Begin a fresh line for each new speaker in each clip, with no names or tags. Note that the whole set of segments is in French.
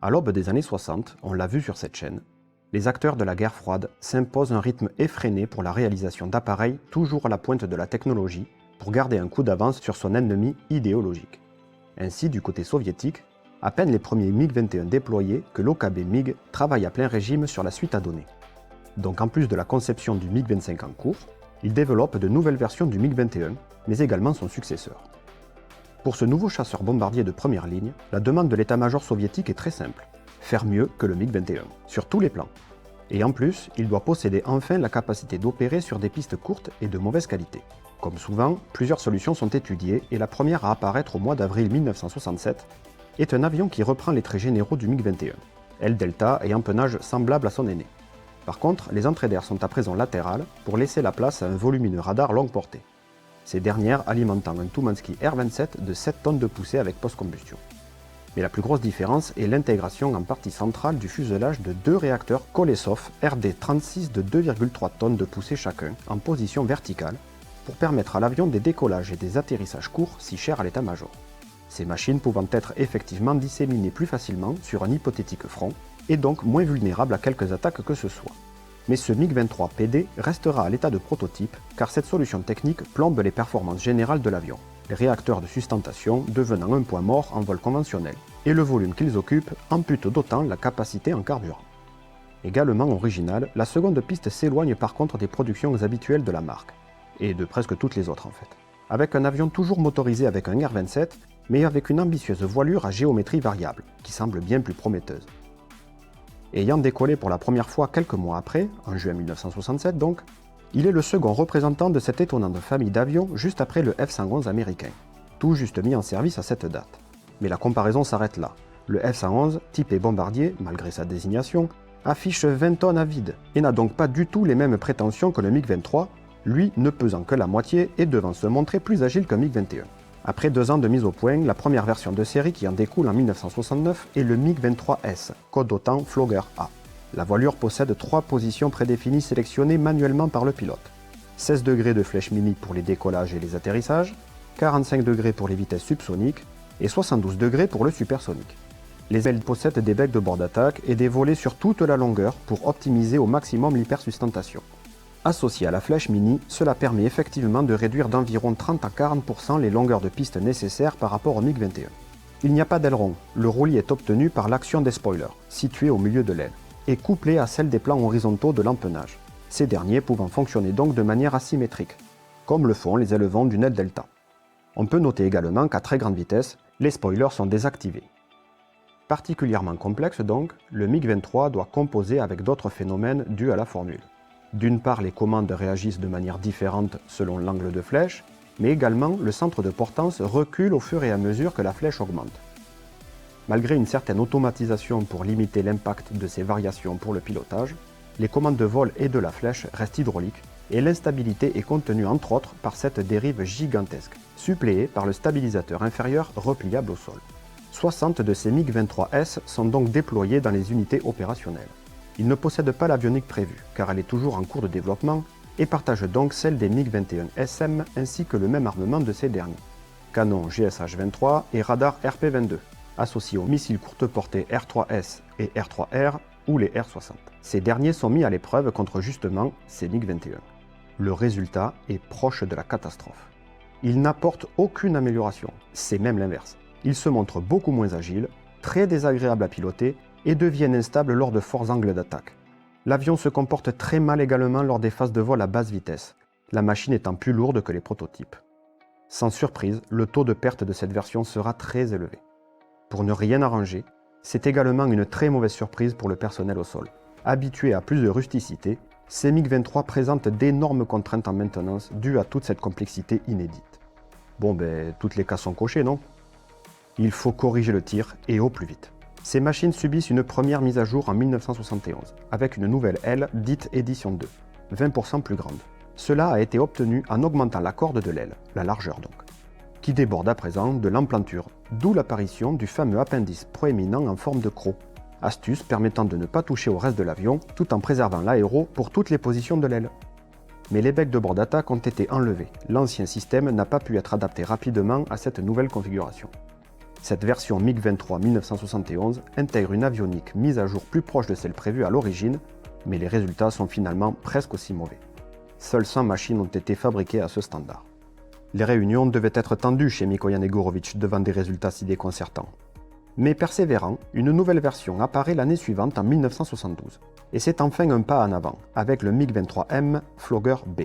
À l'aube des années 60, on l'a vu sur cette chaîne, les acteurs de la guerre froide s'imposent un rythme effréné pour la réalisation d'appareils toujours à la pointe de la technologie pour garder un coup d'avance sur son ennemi idéologique. Ainsi, du côté soviétique, à peine les premiers MiG-21 déployés que l'OKB MiG travaille à plein régime sur la suite à donner. Donc en plus de la conception du MiG-25 en cours, il développe de nouvelles versions du MiG-21, mais également son successeur. Pour ce nouveau chasseur bombardier de première ligne, la demande de l'état-major soviétique est très simple. Faire mieux que le MiG-21, sur tous les plans. Et en plus, il doit posséder enfin la capacité d'opérer sur des pistes courtes et de mauvaise qualité. Comme souvent, plusieurs solutions sont étudiées et la première à apparaître au mois d'avril 1967 est un avion qui reprend les traits généraux du MiG-21, aile delta et empennage semblable à son aîné. Par contre, les entrées d'air sont à présent latérales pour laisser la place à un volumineux radar longue portée. Ces dernières alimentant un Tumansky R-27 de 7 tonnes de poussée avec post-combustion. Mais la plus grosse différence est l'intégration en partie centrale du fuselage de deux réacteurs Kolesov RD-36 de 2,3 tonnes de poussée chacun en position verticale pour permettre à l'avion des décollages et des atterrissages courts si chers à l'état-major. Ces machines pouvant être effectivement disséminées plus facilement sur un hypothétique front et donc moins vulnérables à quelques attaques que ce soit. Mais ce MiG-23 PD restera à l'état de prototype car cette solution technique plombe les performances générales de l'avion, les réacteurs de sustentation devenant un point mort en vol conventionnel, et le volume qu'ils occupent ampute d'autant la capacité en carburant. Également originale, la seconde piste s'éloigne par contre des productions habituelles de la marque, et de presque toutes les autres en fait, avec un avion toujours motorisé avec un R-27, mais avec une ambitieuse voilure à géométrie variable, qui semble bien plus prometteuse. Ayant décollé pour la première fois quelques mois après, en juin 1967 donc, il est le second représentant de cette étonnante famille d'avions juste après le F-111 américain, tout juste mis en service à cette date. Mais la comparaison s'arrête là. Le F-111, typé bombardier, malgré sa désignation, affiche 20 tonnes à vide et n'a donc pas du tout les mêmes prétentions que le MiG-23, lui ne pesant que la moitié et devant se montrer plus agile qu'un MiG-21. Après 2 ans de mise au point, la première version de série qui en découle en 1969 est le MiG-23S, code OTAN Flogger A. La voilure possède 3 positions prédéfinies sélectionnées manuellement par le pilote. 16 degrés de flèche mini pour les décollages et les atterrissages, 45 degrés pour les vitesses subsoniques et 72 degrés pour le supersonique. Les ailes possèdent des becs de bord d'attaque et des volets sur toute la longueur pour optimiser au maximum l'hypersustentation. Associé à la flèche mini, cela permet effectivement de réduire d'environ 30 à 40% les longueurs de piste nécessaires par rapport au MiG-21. Il n'y a pas d'aileron, le roulis est obtenu par l'action des spoilers, situés au milieu de l'aile, et couplé à celle des plans horizontaux de l'empennage, ces derniers pouvant fonctionner donc de manière asymétrique, comme le font les élevons d'une aile delta. On peut noter également qu'à très grande vitesse, les spoilers sont désactivés. Particulièrement complexe donc, le MiG-23 doit composer avec d'autres phénomènes dus à la formule. D'une part, les commandes réagissent de manière différente selon l'angle de flèche, mais également le centre de portance recule au fur et à mesure que la flèche augmente. Malgré une certaine automatisation pour limiter l'impact de ces variations pour le pilotage, les commandes de vol et de la flèche restent hydrauliques et l'instabilité est contenue entre autres par cette dérive gigantesque, suppléée par le stabilisateur inférieur repliable au sol. 60 de ces MiG-23S sont donc déployés dans les unités opérationnelles. Ils ne possèdent pas l'avionique prévue, car elle est toujours en cours de développement, et partagent donc celle des MiG-21 SM ainsi que le même armement de ces derniers. Canon GSH-23 et radar RP-22, associés aux missiles courte portée R-3S et R-3R ou les R-60. Ces derniers sont mis à l'épreuve contre justement ces MiG-21. Le résultat est proche de la catastrophe. Ils n'apportent aucune amélioration, c'est même l'inverse. Ils se montrent beaucoup moins agiles, très désagréables à piloter et deviennent instables lors de forts angles d'attaque. L'avion se comporte très mal également lors des phases de vol à basse vitesse, la machine étant plus lourde que les prototypes. Sans surprise, le taux de perte de cette version sera très élevé. Pour ne rien arranger, c'est également une très mauvaise surprise pour le personnel au sol. Habitué à plus de rusticité, ces MiG-23 présentent d'énormes contraintes en maintenance dues à toute cette complexité inédite. Bon toutes les cases sont cochées, non? Il faut corriger le tir et au plus vite. Ces machines subissent une première mise à jour en 1971, avec une nouvelle aile dite édition 2, 20% plus grande. Cela a été obtenu en augmentant la corde de l'aile, la largeur donc, qui déborde à présent de l'emplanture, d'où l'apparition du fameux appendice proéminent en forme de croc, astuce permettant de ne pas toucher au reste de l'avion tout en préservant l'aéro pour toutes les positions de l'aile. Mais les becs de bord d'attaque ont été enlevés, l'ancien système n'a pas pu être adapté rapidement à cette nouvelle configuration. Cette version MiG-23 1971 intègre une avionique mise à jour plus proche de celle prévue à l'origine, mais les résultats sont finalement presque aussi mauvais. Seules 100 machines ont été fabriquées à ce standard. Les réunions devaient être tendues chez Mikoyan et Gourovitch devant des résultats si déconcertants. Mais persévérant, une nouvelle version apparaît l'année suivante en 1972. Et c'est enfin un pas en avant, avec le MiG-23M Flogger B.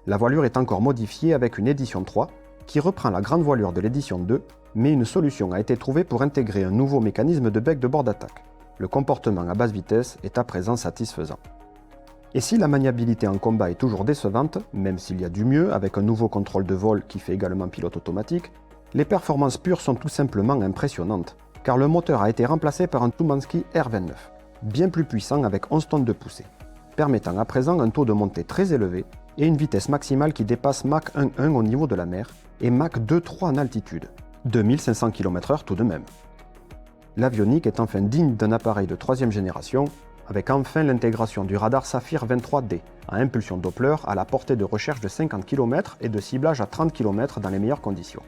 La voilure est encore modifiée avec une édition 3, qui reprend la grande voilure de l'édition 2, mais une solution a été trouvée pour intégrer un nouveau mécanisme de bec de bord d'attaque. Le comportement à basse vitesse est à présent satisfaisant. Et si la maniabilité en combat est toujours décevante, même s'il y a du mieux avec un nouveau contrôle de vol qui fait également pilote automatique, les performances pures sont tout simplement impressionnantes, car le moteur a été remplacé par un Tumansky R29, bien plus puissant avec 11 tonnes de poussée, permettant à présent un taux de montée très élevé et une vitesse maximale qui dépasse Mach 1.1 au niveau de la mer et Mach 2.3 en altitude, 2500 km/h tout de même. L'avionique est enfin digne d'un appareil de 3e génération, avec enfin l'intégration du radar Saphir 23D à impulsion Doppler à la portée de recherche de 50 km et de ciblage à 30 km dans les meilleures conditions.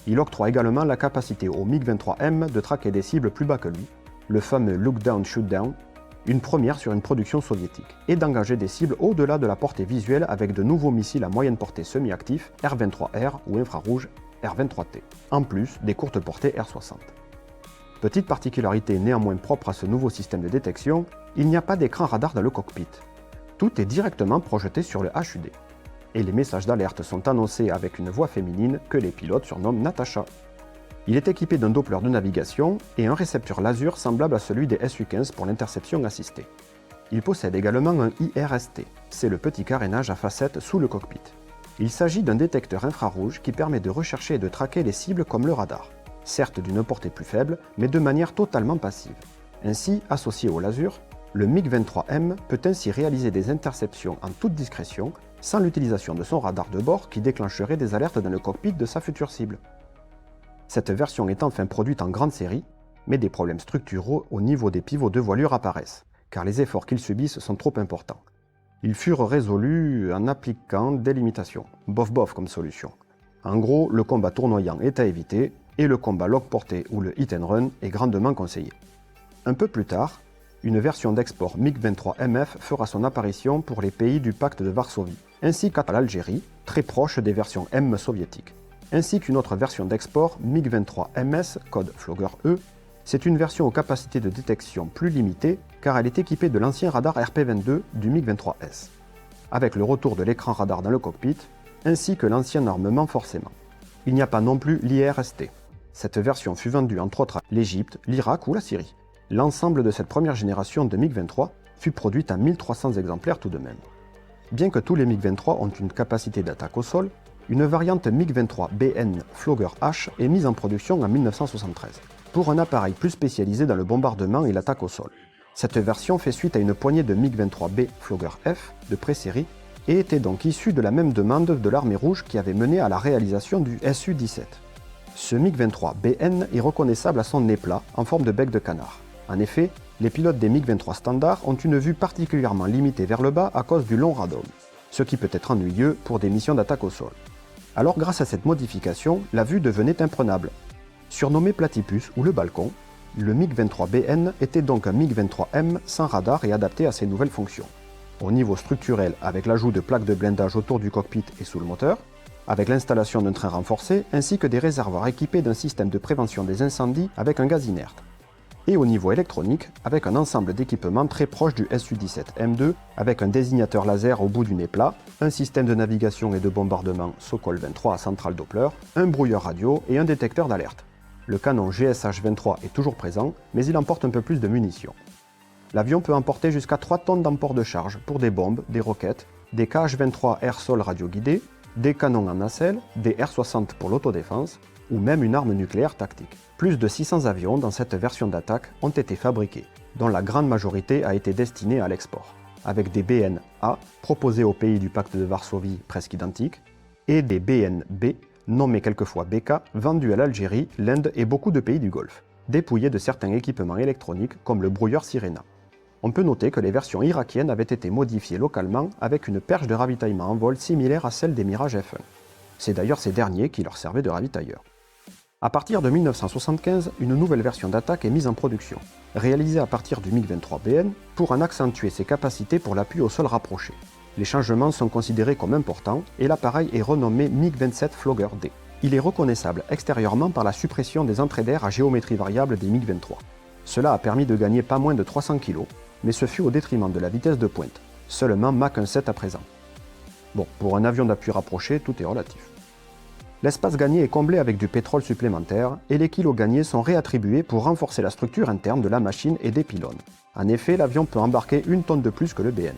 Il octroie également la capacité au MiG-23M de traquer des cibles plus bas que lui, le fameux Look Down Shoot Down, une première sur une production soviétique, et d'engager des cibles au-delà de la portée visuelle avec de nouveaux missiles à moyenne portée semi-actifs R-23R ou infrarouge R-23T, en plus des courtes portées R-60. Petite particularité néanmoins propre à ce nouveau système de détection, il n'y a pas d'écran radar dans le cockpit. Tout est directement projeté sur le HUD. Et les messages d'alerte sont annoncés avec une voix féminine que les pilotes surnomment Natacha. Il est équipé d'un Doppler de navigation et un récepteur laser semblable à celui des Su-15 pour l'interception assistée. Il possède également un IRST, c'est le petit carénage à facettes sous le cockpit. Il s'agit d'un détecteur infrarouge qui permet de rechercher et de traquer les cibles comme le radar, certes d'une portée plus faible, mais de manière totalement passive. Ainsi, associé au laser, le MiG-23M peut ainsi réaliser des interceptions en toute discrétion, sans l'utilisation de son radar de bord qui déclencherait des alertes dans le cockpit de sa future cible. Cette version est enfin produite en grande série, mais des problèmes structuraux au niveau des pivots de voilure apparaissent, car les efforts qu'ils subissent sont trop importants. Ils furent résolus en appliquant des limitations, bof comme solution. En gros, le combat tournoyant est à éviter, et le combat longue portée ou le hit and run est grandement conseillé. Un peu plus tard, une version d'export MiG-23MF fera son apparition pour les pays du pacte de Varsovie, ainsi qu'à l'Algérie, très proche des versions M soviétiques, ainsi qu'une autre version d'export MiG-23MS, code Flogger E. C'est une version aux capacités de détection plus limitées car elle est équipée de l'ancien radar RP-22 du MiG-23S, avec le retour de l'écran radar dans le cockpit, ainsi que l'ancien armement forcément. Il n'y a pas non plus l'IRST. Cette version fut vendue entre autres à l'Égypte, l'Irak ou la Syrie. L'ensemble de cette première génération de MiG-23 fut produite à 1300 exemplaires tout de même. Bien que tous les MiG-23 ont une capacité d'attaque au sol, une variante MiG-23BN Flogger H est mise en production en 1973, pour un appareil plus spécialisé dans le bombardement et l'attaque au sol. Cette version fait suite à une poignée de MiG-23B Flogger F de pré-série et était donc issue de la même demande de l'armée rouge qui avait mené à la réalisation du Su-17. Ce MiG-23BN est reconnaissable à son nez plat en forme de bec de canard. En effet, les pilotes des MiG-23 standards ont une vue particulièrement limitée vers le bas à cause du long radome, ce qui peut être ennuyeux pour des missions d'attaque au sol. Alors grâce à cette modification, la vue devenait imprenable. Surnommé Platypus ou le balcon, le MiG-23BN était donc un MiG-23M sans radar et adapté à ces nouvelles fonctions. Au niveau structurel, avec l'ajout de plaques de blindage autour du cockpit et sous le moteur, avec l'installation d'un train renforcé ainsi que des réservoirs équipés d'un système de prévention des incendies avec un gaz inerte. Et au niveau électronique, avec un ensemble d'équipements très proche du Su-17M2, avec un désignateur laser au bout du nez plat, un système de navigation et de bombardement Sokol 23 à centrale Doppler, un brouilleur radio et un détecteur d'alerte. Le canon GSH-23 est toujours présent, mais il emporte un peu plus de munitions. L'avion peut emporter jusqu'à 3 tonnes d'emport de charge pour des bombes, des roquettes, des KH-23 air-sol radioguidés, des canons en nacelle, des R-60 pour l'autodéfense, ou même une arme nucléaire tactique. Plus de 600 avions dans cette version d'attaque ont été fabriqués, dont la grande majorité a été destinée à l'export, avec des BN-A proposés aux pays du pacte de Varsovie presque identiques, et des BN-B, nommés quelquefois BK, vendus à l'Algérie, l'Inde et beaucoup de pays du Golfe, dépouillés de certains équipements électroniques comme le brouilleur Sirena. On peut noter que les versions irakiennes avaient été modifiées localement avec une perche de ravitaillement en vol similaire à celle des Mirage F1. C'est d'ailleurs ces derniers qui leur servaient de ravitailleurs. À partir de 1975, une nouvelle version d'attaque est mise en production, réalisée à partir du MiG-23BN pour en accentuer ses capacités pour l'appui au sol rapproché. Les changements sont considérés comme importants et l'appareil est renommé MiG-27 Flogger D. Il est reconnaissable extérieurement par la suppression des entrées d'air à géométrie variable des MiG-23. Cela a permis de gagner pas moins de 300 kg, mais ce fut au détriment de la vitesse de pointe, seulement Mach 1,7 à présent. Bon, pour un avion d'appui rapproché, tout est relatif. L'espace gagné est comblé avec du pétrole supplémentaire et les kilos gagnés sont réattribués pour renforcer la structure interne de la machine et des pylônes. En effet, l'avion peut embarquer 1 tonne de plus que le BN.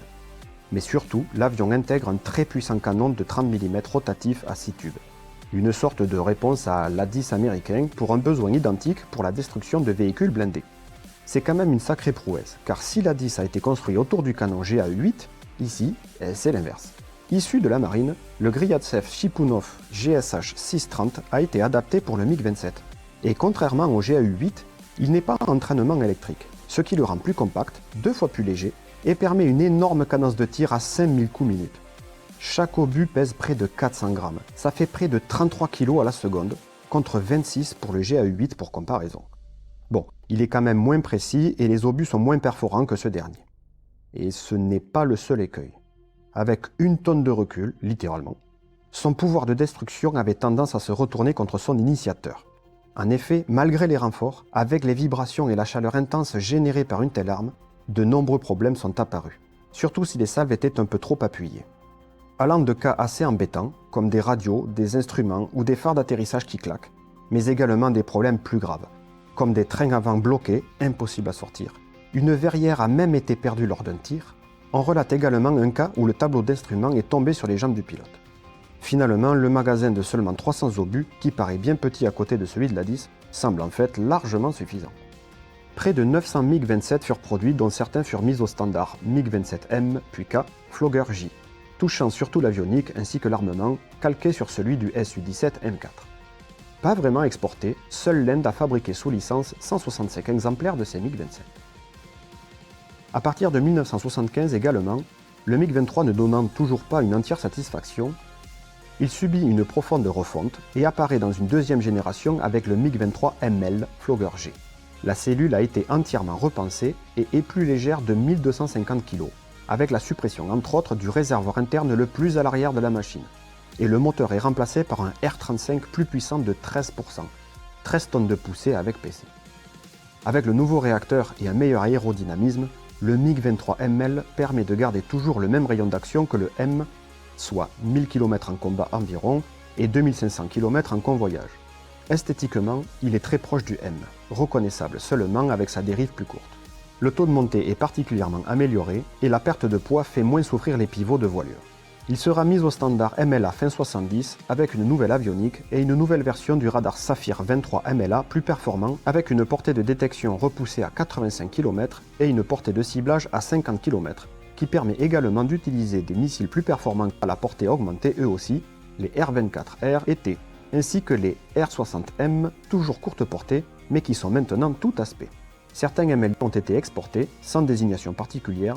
Mais surtout, l'avion intègre un très puissant canon de 30 mm rotatif à 6 tubes. Une sorte de réponse à l'A-10 américain pour un besoin identique pour la destruction de véhicules blindés. C'est quand même une sacrée prouesse, car si l'A-10 a été construit autour du canon GAU-8, ici, c'est l'inverse. Issu de la marine, le Gryatsev Chipounov GSH 630 a été adapté pour le MiG-27. Et contrairement au GAU-8, il n'est pas en entraînement électrique, ce qui le rend plus compact, 2 fois plus léger, et permet une énorme cadence de tir à 5000 coups minute. Chaque obus pèse près de 400 grammes, ça fait près de 33 kg à la seconde, contre 26 pour le GAU-8 pour comparaison. Bon, il est quand même moins précis et les obus sont moins perforants que ce dernier. Et ce n'est pas le seul écueil. Avec 1 tonne de recul, littéralement, son pouvoir de destruction avait tendance à se retourner contre son initiateur. En effet, malgré les renforts, avec les vibrations et la chaleur intense générées par une telle arme, de nombreux problèmes sont apparus, surtout si les salves étaient un peu trop appuyées. Allant de cas assez embêtants, comme des radios, des instruments ou des phares d'atterrissage qui claquent, mais également des problèmes plus graves, comme des trains avant bloqués, impossibles à sortir. Une verrière a même été perdue lors d'un tir. On relate également un cas où le tableau d'instruments est tombé sur les jambes du pilote. Finalement, le magasin de seulement 300 obus, qui paraît bien petit à côté de celui de l'A-10, semble en fait largement suffisant. Près de 900 MiG-27 furent produits, dont certains furent mis au standard MiG-27M puis K, Flogger J, touchant surtout l'avionique ainsi que l'armement, calqué sur celui du Su-17 M4. Pas vraiment exporté, seule l'Inde a fabriqué sous licence 165 exemplaires de ces MiG-27. À partir de 1975 également, le MiG-23 ne donnant toujours pas une entière satisfaction, il subit une profonde refonte et apparaît dans une deuxième génération avec le MiG-23ML Flogger G. La cellule a été entièrement repensée et est plus légère de 1250 kg, avec la suppression entre autres du réservoir interne le plus à l'arrière de la machine. Et le moteur est remplacé par un R35 plus puissant de 13%, 13 tonnes de poussée avec PC. Avec le nouveau réacteur et un meilleur aérodynamisme, le MiG-23ML permet de garder toujours le même rayon d'action que le M, soit 1000 km en combat environ et 2500 km en convoyage. Esthétiquement, il est très proche du M, reconnaissable seulement avec sa dérive plus courte. Le taux de montée est particulièrement amélioré et la perte de poids fait moins souffrir les pivots de voilure. Il sera mis au standard MLA fin 70 avec une nouvelle avionique et une nouvelle version du radar Saphir 23 MLA plus performant avec une portée de détection repoussée à 85 km et une portée de ciblage à 50 km, qui permet également d'utiliser des missiles plus performants à la portée augmentée eux aussi, les R-24R et T, ainsi que les R-60M, toujours courte portée, mais qui sont maintenant tout aspect. Certains ML ont été exportés, sans désignation particulière.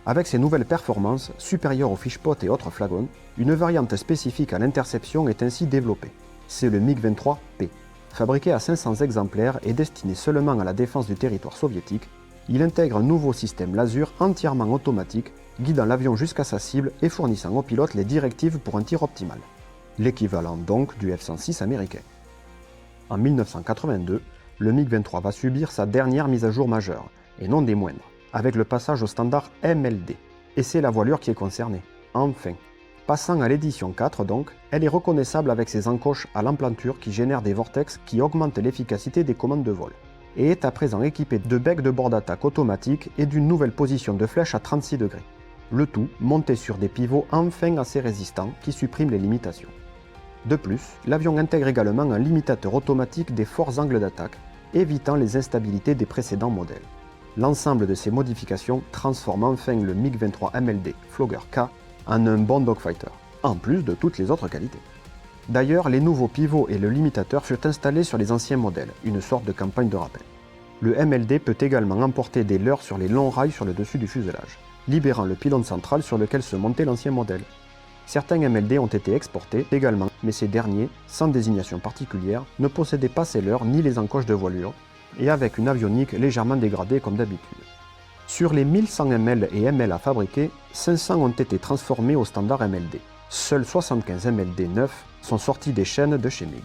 Avec ces nouvelles performances, supérieures aux Fishpot et autres flagons, une variante spécifique à l'interception est ainsi développée. C'est le MiG-23P. Fabriqué à 500 exemplaires et destiné seulement à la défense du territoire soviétique, il intègre un nouveau système laser entièrement automatique, guidant l'avion jusqu'à sa cible et fournissant au pilote les directives pour un tir optimal. L'équivalent donc du F-106 américain. En 1982, le MiG-23 va subir sa dernière mise à jour majeure, et non des moindres, avec le passage au standard MLD. Et c'est la voilure qui est concernée. Enfin. Passant à l'édition 4 donc, elle est reconnaissable avec ses encoches à l'emplanture qui génèrent des vortex qui augmentent l'efficacité des commandes de vol, et est à présent équipée de becs de bord d'attaque automatique et d'une nouvelle position de flèche à 36 degrés. Le tout monté sur des pivots enfin assez résistants qui suppriment les limitations. De plus, l'avion intègre également un limitateur automatique des forts angles d'attaque, évitant les instabilités des précédents modèles. L'ensemble de ces modifications transforme enfin le MiG-23 MLD Flogger K en un bon dogfighter, en plus de toutes les autres qualités. D'ailleurs, les nouveaux pivots et le limitateur furent installés sur les anciens modèles, une sorte de campagne de rappel. Le MLD peut également emporter des leurres sur les longs rails sur le dessus du fuselage, libérant le pylône central sur lequel se montait l'ancien modèle. Certains MLD ont été exportés également, mais ces derniers, sans désignation particulière, ne possédaient pas scellers ni les encoches de voilure, et avec une avionique légèrement dégradée comme d'habitude. Sur les 1100 ML et ML à fabriquer, 500 ont été transformés au standard MLD. Seuls 75 MLD neufs sont sortis des chaînes de chez MiG.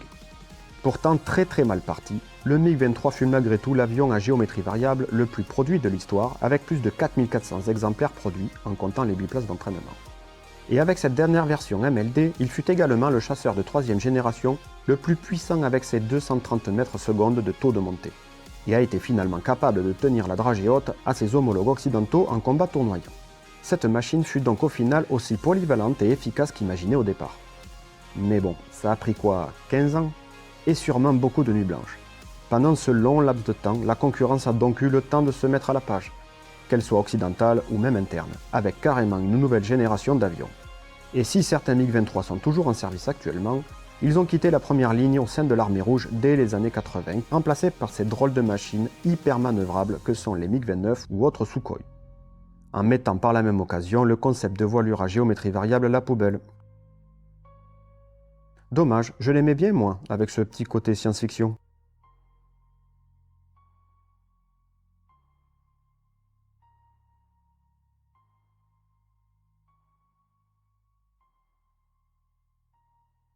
Pourtant très mal parti, le MiG-23 fut malgré tout l'avion à géométrie variable le plus produit de l'histoire, avec plus de 4400 exemplaires produits en comptant les biplaces d'entraînement. Et avec cette dernière version MLD, il fut également le chasseur de 3e génération le plus puissant avec ses 230 mètres secondes de taux de montée, et a été finalement capable de tenir la dragée haute à ses homologues occidentaux en combat tournoyant. Cette machine fut donc au final aussi polyvalente et efficace qu'imaginé au départ. Mais bon, ça a pris quoi, 15 ans? Et sûrement beaucoup de nuits blanches. Pendant ce long laps de temps, la concurrence a donc eu le temps de se mettre à la page, qu'elle soit occidentale ou même interne, avec carrément une nouvelle génération d'avions. Et si certains MiG-23 sont toujours en service actuellement, ils ont quitté la première ligne au sein de l'armée rouge dès les années 80, remplacés par ces drôles de machines hyper manœuvrables que sont les MiG-29 ou autres Sukhoi, en mettant par la même occasion le concept de voilure à géométrie variable à la poubelle. Dommage, je l'aimais bien moi, avec ce petit côté science-fiction.